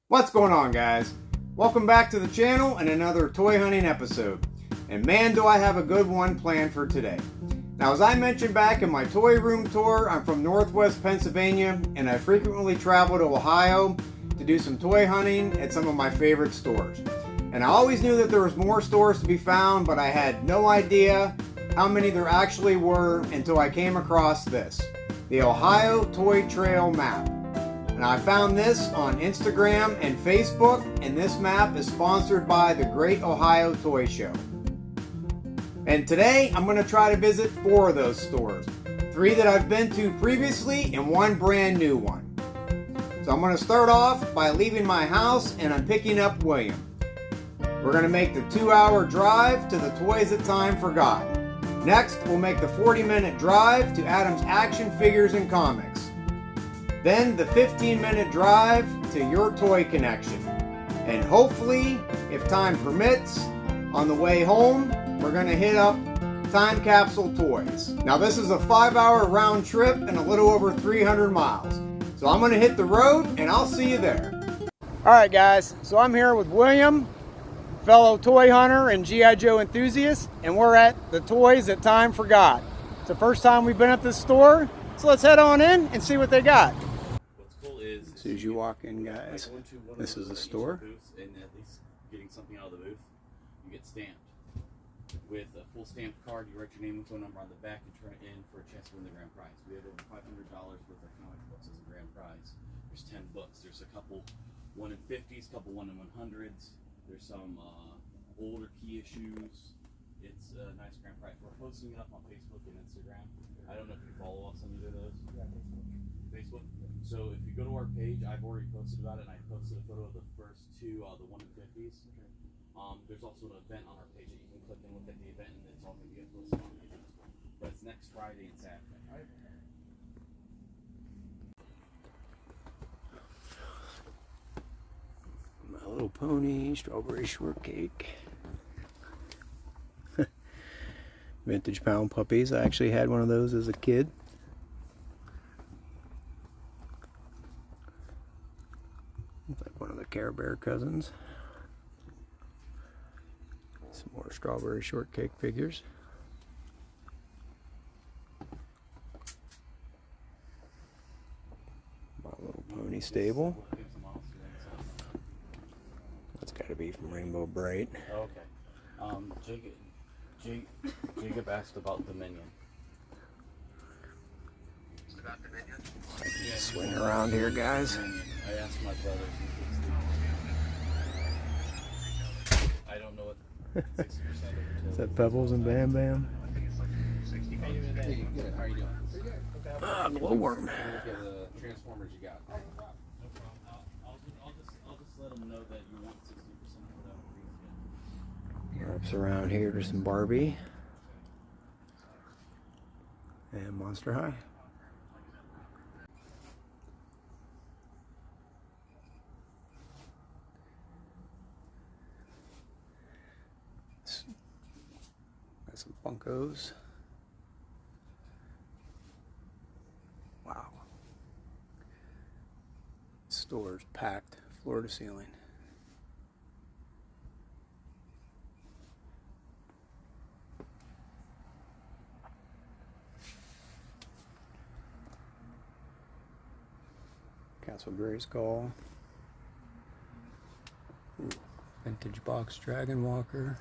What's going on, guys? Welcome back to the channel and another toy hunting episode. And man, do I have a good one planned for today. Now, as I mentioned back in my toy room tour, I'm from Northwest Pennsylvania and I frequently travel to Ohio to do some toy hunting at some of my favorite stores. And I always knew that there was more stores to be found, but I had no idea how many there actually were until I came across this, the Ohio Toy Trail Map. And I found this on Instagram and Facebook, and this map is sponsored by the Great Ohio Toy Show. And today I'm going to try to visit 4 of those stores, 3 that I've been to previously and 1 brand new one. So I'm going to start off by leaving my house and I'm picking up William. We're going to make the 2-hour drive to the Toys That Time Forgot. Next, we'll make the 40-minute drive to Adam's Action Figures and Comics. Then the 15-minute drive to Your Toy Connection. And hopefully, if time permits, on the way home, we're going to hit up Time Capsule Toys. Now this is a 5-hour round trip and a little over 300 miles. So I'm going to hit the road and I'll see you there. Alright guys, so I'm here with William, fellow toy hunter and G.I. Joe enthusiast, and we're at the Toys That Time Forgot. It's the first time we've been at this store, so let's head on in and see what they got. What's cool is As soon as you walk in, guys, this is the store. And at least getting something out of the booth, you get stamped. With a full stamped card, you write your name and phone number on the back and turn it in for a chance to win the grand prize. We have over $500 worth of comic books as a grand prize. There's 10 books. There's a couple 1 in 50s, couple 1 in 100s. There's some older key issues. It's a nice grand prize. We're posting it up on Facebook and Instagram. I don't know if you follow us on either of those. Yeah, Facebook. So if you go to our page, I've already posted about it, and I posted a photo of the first 2, the 1 in 50s. Okay. There's also an event on our page that you can click and look at the event, and it's all going to get posted on the event as well. But it's next Friday and Saturday. Right. My Little Pony, Strawberry Shortcake. Vintage Pound Puppies. I actually had one of those as a kid. Looks like one of the Care Bear cousins. Some more Strawberry Shortcake figures. My Little Pony stable. That's got to be from Rainbow Bright. Okay. Jacob asked about Dominion. About Dominion? Yeah, swing around here, guys. I asked my brother. I don't know what 60% of the Is that Pebbles and Bam Bam? How are you doing? Ah, glowworm. Look at the Transformers you got. No problem. I'll just let them know that you want 60% of that. Wraps around here to some Barbie and Monster High. Got some Funkos. Wow. Store's packed floor to ceiling. Castle Grayskull. Ooh, vintage box Dragon Walker.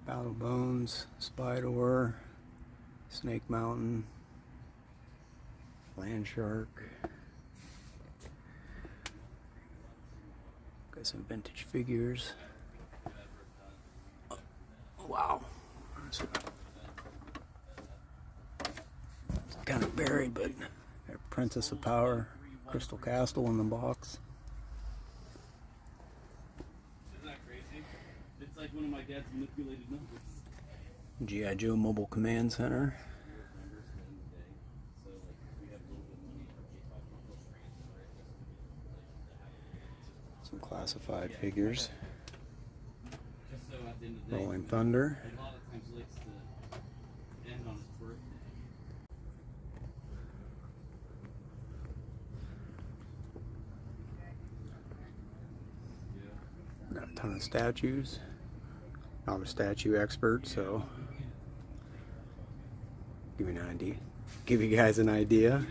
Battle Bones, Spider, Snake Mountain, Land Shark. Got some vintage figures. Oh, wow. Kind of buried, but got Princess of Power, Crystal Castle in the box. Isn't that crazy? It's like one of my dad's manipulated numbers. G.I. Joe Mobile Command Center. Some classified figures. Rolling Thunder. ton of statues. Not a statue expert, so give you an idea. Give you guys an idea.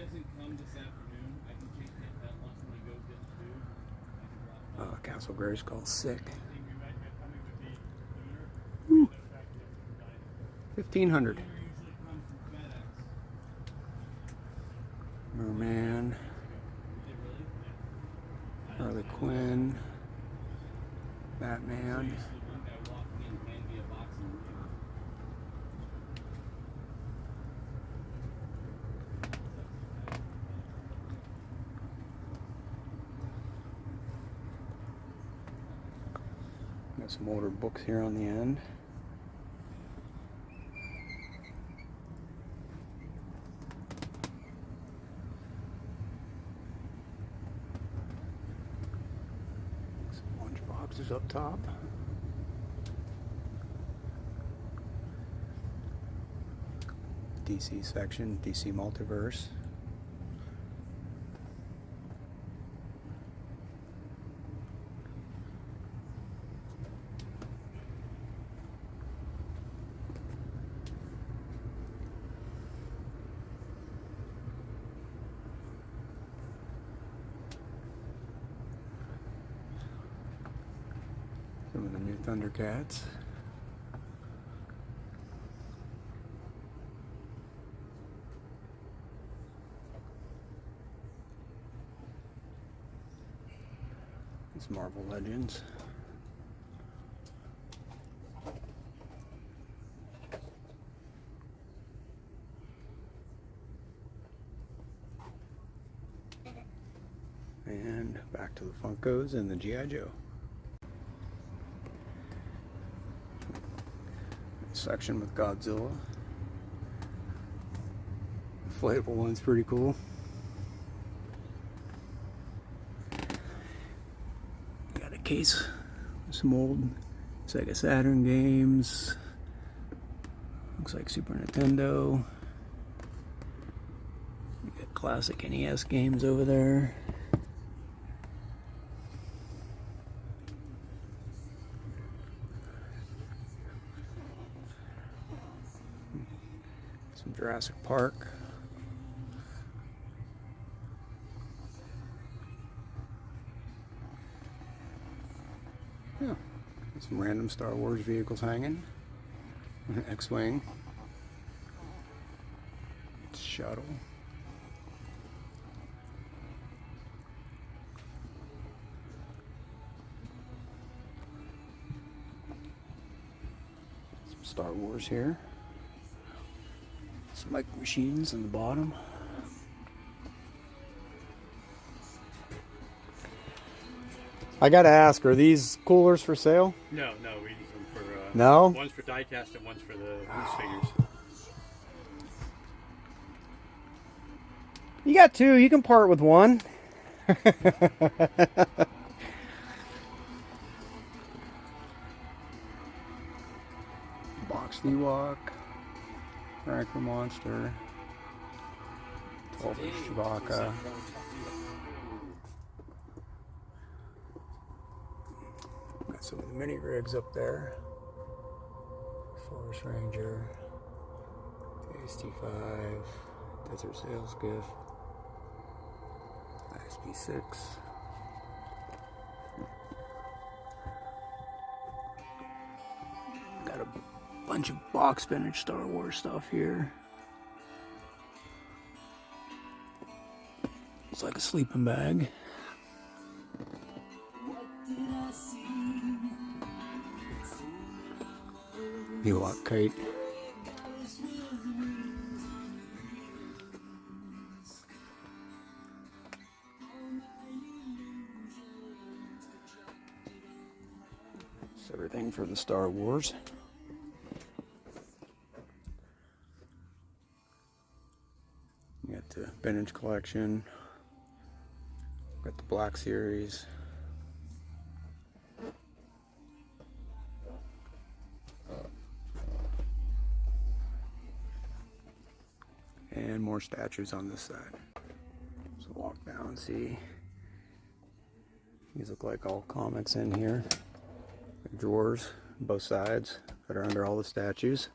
Castle Grayskull, sick. Woo. 1,500. Merman. Harley Quinn. Batman. Got some older books here on the end. Some lunch boxes up top. DC section, DC Multiverse. Some of the new Thundercats. These Marvel Legends. And back to the Funkos and the G.I. Joe. Section with Godzilla. Inflatable one's pretty cool. Got a case with some old Sega Saturn games. Looks like Super Nintendo. Got classic NES games over there. Some Jurassic Park. Yeah, some random Star Wars vehicles hanging. An X-Wing. Shuttle. Some Star Wars here. Some micro machines on the bottom. I gotta ask, are these coolers for sale? No, we use them for no? One's for die cast and one's for the loose figures. You got two, you can part with one. Box Ewok. Ranker Monster. 12-inch Chewbacca. Got some of the mini rigs up there. Forest Ranger. ST5. Desert Sales Gift. ISP6. Got a bunch of box vintage Star Wars stuff here. It's like a sleeping bag. Ewok kite. It's everything for the Star Wars. You got the vintage collection. Got the Black Series. And more statues on this side. So walk down and see. These look like all comics in here. drawers, both sides, that are under all the statues.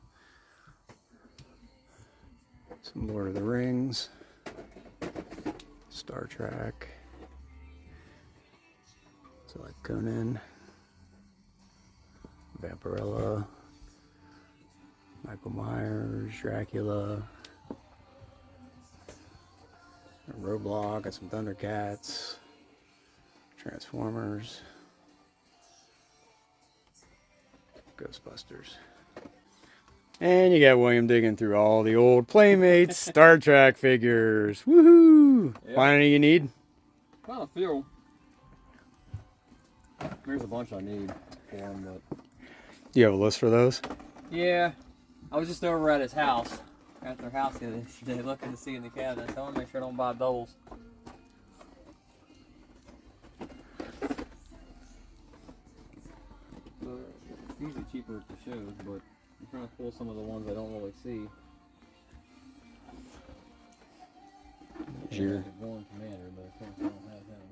Some Lord of the Rings, Star Trek, so like Conan, Vampirella, Michael Myers, Dracula, Roblox, got some Thundercats, Transformers, Ghostbusters. And you got William digging through all the old Playmates Star Trek figures. Woohoo! Yep. Find any you need? Found a few. There's a bunch I need for them, but... Do you have a list for those? Yeah. I was just over at his house. At their house the other day looking to see in the cabinet. So I want to make sure I don't buy doubles. It's usually cheaper at the shows, but I'm trying to pull some of the ones I don't really see. Sure. One Commander, but I don't have him.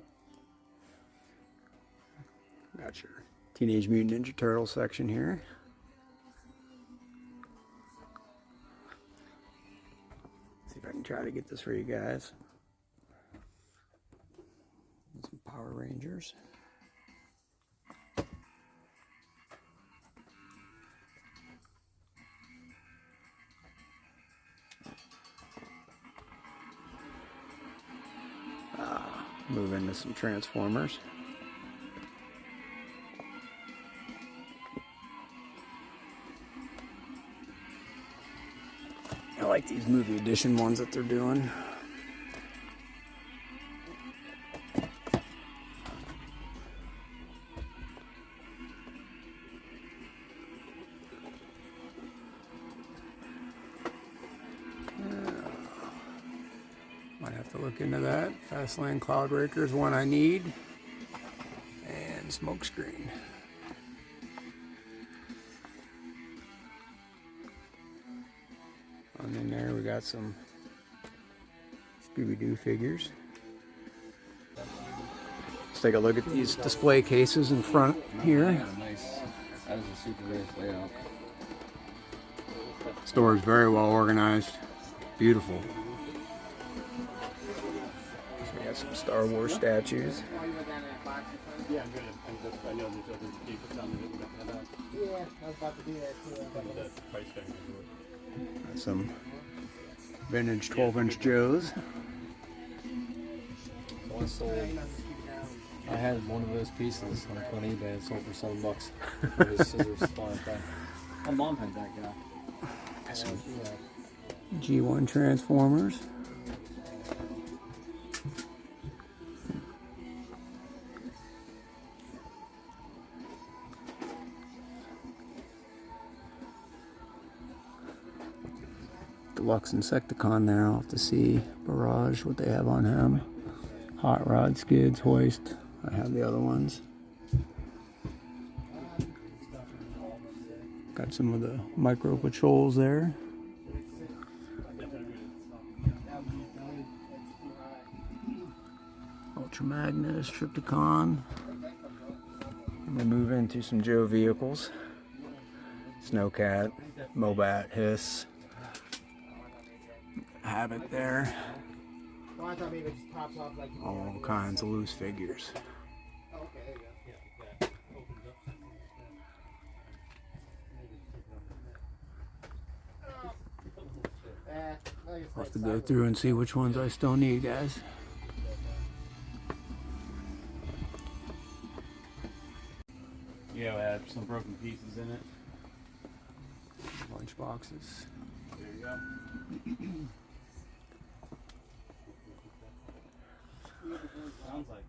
Got your Teenage Mutant Ninja Turtle section here. See if I can try to get this for you guys. Some Power Rangers. Move into some Transformers. I like these movie edition ones that they're doing. Might have to look into that. Fastland Cloudbreaker is one I need. And Smokescreen. And in there we got some Scooby-Doo figures. Let's take a look at these display cases in front here. Nice. That is a super nice layout. Store is very well organized. Beautiful. So we got some Star Wars statues. Yeah, I'm good. I know there's other people down there that we don't have out. Yeah, I was about to do that too. The price tag is Got some vintage 12-inch Joes. One sold. I had one of those pieces on eBay and sold for $7 for his scissors flying back. My mom had that guy. G1 Transformers. Deluxe Insecticon there. I'll have to see Barrage, what they have on him. Hot Rod, Skids, Hoist. I have the other ones. Got some of the Micro Patrols there. Ultra Magnus, Tripticon. And we move into some Joe vehicles. Snowcat, Mobat, Hiss. Havoc there. Well, I thought maybe it just pops off like. All kinds of loose figures. Oh, okay, there you go. I'll have to go through and see which ones I still need, guys. Yeah, we have some broken pieces in it. Lunch boxes. There you go. Sounds like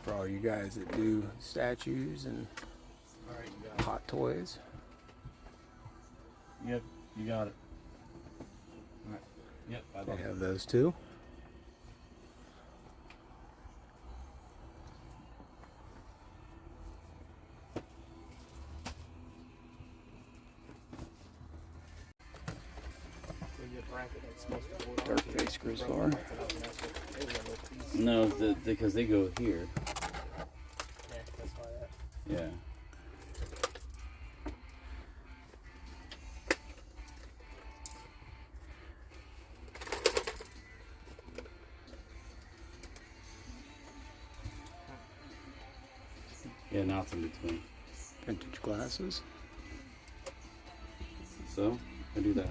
For all you guys that do statues and hot toys. Yep, you got it. Alright. Yep, I They love it. have those too. So you bracket it Dark face Grizzlar. No, because they go here. Yeah. Yeah, now it's in between. Vintage glasses. So, I do that.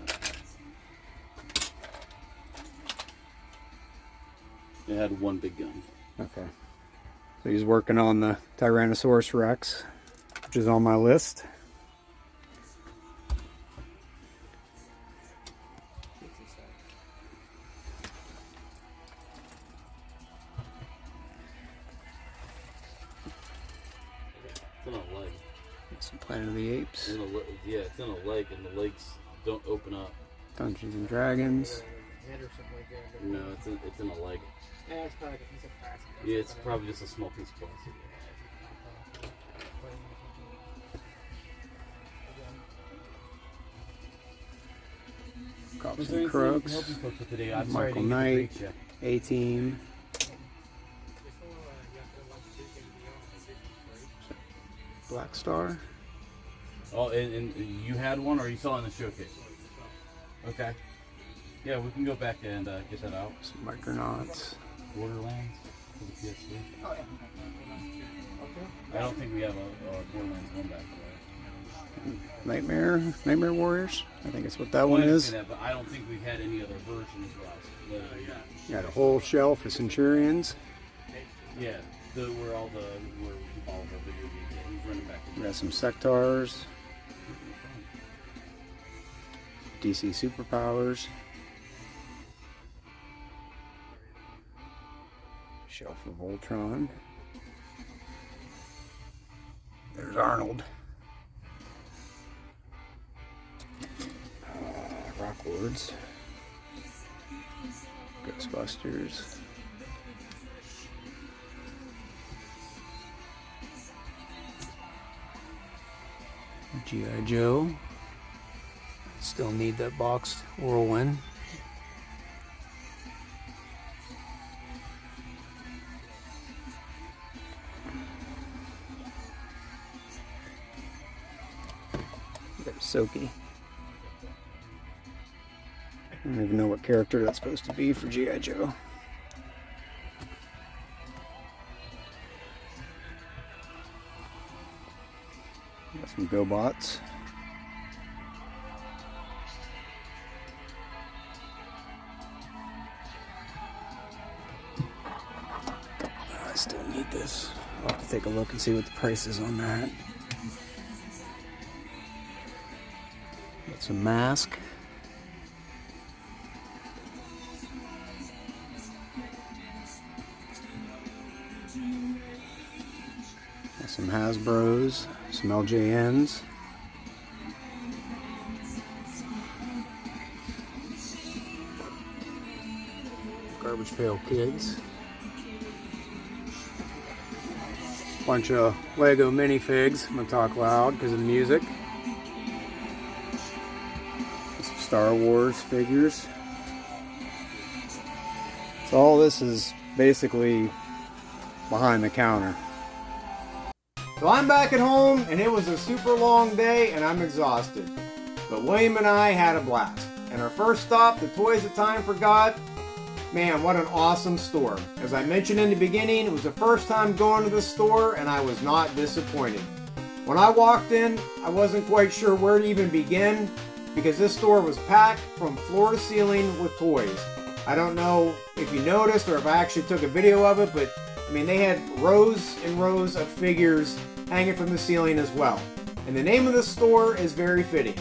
It had one big gun. Okay. So he's working on the Tyrannosaurus Rex, which is on my list. It's in a leg. Some Planet of the Apes. Yeah, it's in a leg, and the legs don't open up. Dungeons and Dragons. Head or something like that. No, it's in a leg. Yeah, it's probably like a piece of plastic. Yeah, it's probably just a small piece of plastic. Cops Is there and anything I can Crooks. help you folks with today? I'm sorry I Michael didn't get to Knight. reach you. A-Team. Black Star. Oh, and you had one, or you saw it in the showcase? Okay. Yeah, we can go back and get that out. Some Micronauts. Borderlands for the PS3. Oh, yeah. I don't think we have a Borderlands 1 back there. Nightmare Warriors. I think that's what that one is. That, but I don't think we've had any other versions for us. Got a whole shelf of Centurions. Yeah, where all the where we keep all of our video games. Yeah, he's running back. We got some Sectars. DC Superpowers. Shelf of Voltron. There's Arnold. Rock Lords. Ghostbusters. G.I. Joe. Still need that boxed Whirlwind. There's Soki. I don't even know what character that's supposed to be for G.I. Joe. Got some GoBots. I still need this. I'll have to take a look and see what the price is on that. Got some Mask. Got some Hasbros, some LJNs. Garbage Pail Kids. Bunch of Lego minifigs. I'm gonna talk loud because of the music. Some Star Wars figures. So all this is basically behind the counter. So I'm back at home, and it was a super long day, and I'm exhausted. But William and I had a blast. And our first stop, the Toys That Time Forgot, man, what an awesome store. As I mentioned in the beginning, it was the first time going to the store, and I was not disappointed. When I walked in, I wasn't quite sure where to even begin, because this store was packed from floor to ceiling with toys. I don't know if you noticed or if I actually took a video of it, but I mean, they had rows and rows of figures hanging from the ceiling as well. And the name of the store is very fitting,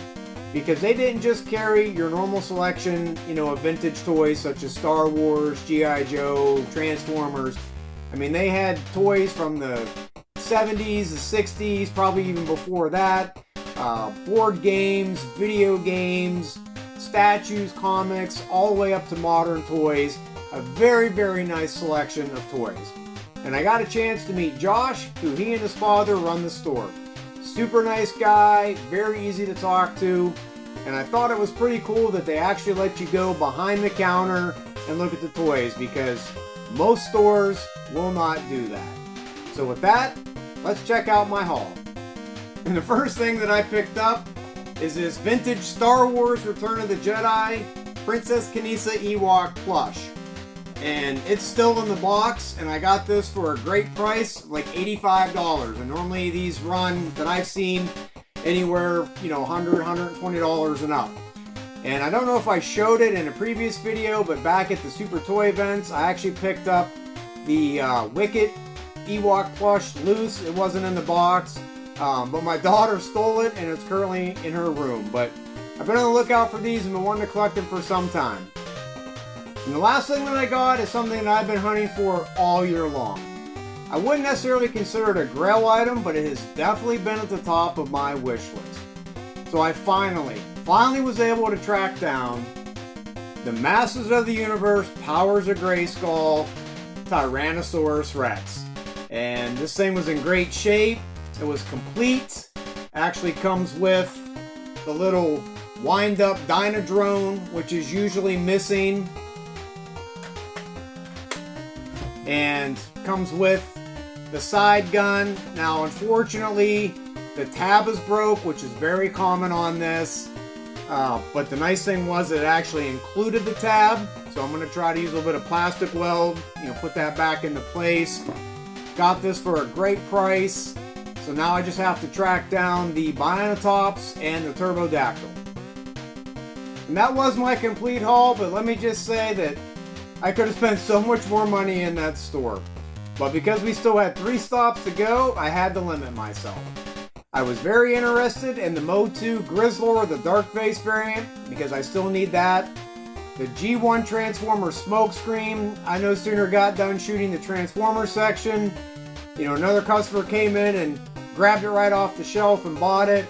because they didn't just carry your normal selection, you know, of vintage toys such as Star Wars, G.I. Joe, Transformers. I mean, they had toys from the 70s, the 60s, probably even before that. Board games, video games, statues, comics, all the way up to modern toys. A very, very nice selection of toys. And I got a chance to meet Josh, who he and his father run the store. Super nice guy, very easy to talk to. and I thought it was pretty cool that they actually let you go behind the counter and look at the toys, because most stores will not do that. So with that, let's check out my haul. And the first thing that I picked up is this vintage Star Wars Return of the Jedi Princess Kneesaa Ewok plush. And it's still in the box, and I got this for a great price, like $85. And normally these run, that I've seen, anywhere, $100, $120 and up. And I don't know if I showed it in a previous video, but back at the Super Toy events, I actually picked up the Wicket Ewok plush loose. It wasn't in the box, but my daughter stole it, and it's currently in her room. But I've been on the lookout for these and been wanting to collect them for some time. And the last thing that I got is something that I've been hunting for all year long. I wouldn't necessarily consider it a grail item, but it has definitely been at the top of my wish list. So I finally was able to track down the Masters of the Universe Powers of Grayskull Tyrannosaurus Rex. And this thing was in great shape. It was complete. Actually comes with the little wind-up Dynadrone, which is usually missing. And comes with the side gun. Now, unfortunately, the tab is broke, which is very common on this. But the nice thing was it actually included the tab. So I'm going to try to use a little bit of plastic weld, put that back into place. Got this for a great price. So now I just have to track down the Bionatops and the Turbodactyl. And that was my complete haul, but let me just say that I could have spent so much more money in that store. But because we still had 3 stops to go, I had to limit myself. I was very interested in the Mode 2 Grizzlor, the Dark Face variant, because I still need that. The G1 Transformer Smokescreen, I no sooner got done shooting the Transformer section, another customer came in and grabbed it right off the shelf and bought it.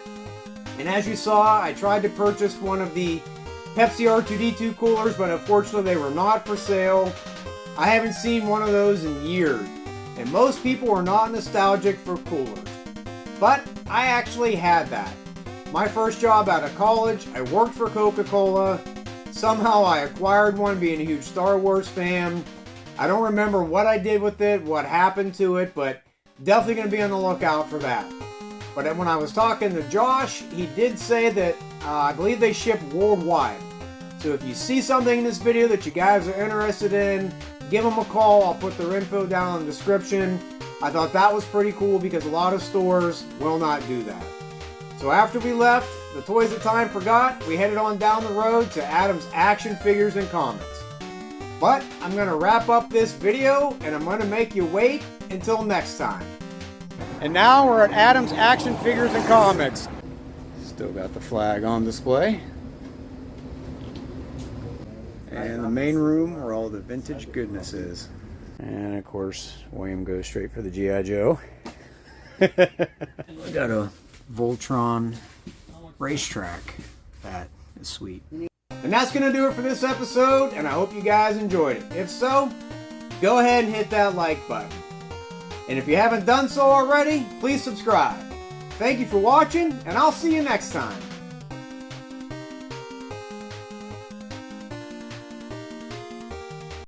And as you saw, I tried to purchase one of the Pepsi R2-D2 coolers, but unfortunately they were not for sale. I haven't seen one of those in years, and most people are not nostalgic for coolers. But I actually had that. My first job out of college, I worked for Coca-Cola. Somehow I acquired one, being a huge Star Wars fan. I don't remember what I did with it, what happened to it, but definitely going to be on the lookout for that. But when I was talking to Josh, he did say that I believe they ship worldwide. So if you see something in this video that you guys are interested in, give them a call. I'll put their info down in the description. I thought that was pretty cool because a lot of stores will not do that. So after we left the Toys That Time Forgot, we headed on down the road to Adam's Action Figures and Comics. But I'm going to wrap up this video, and I'm going to make you wait until next time. And now we're at Adam's Action Figures and Comics. Still got the flag on display. And the main room where all the vintage goodness is. And of course, William goes straight for the G.I. Joe. We got a Voltron racetrack. That is sweet. And that's going to do it for this episode, and I hope you guys enjoyed it. If so, go ahead and hit that like button. And if you haven't done so already, please subscribe. Thank you for watching, and I'll see you next time.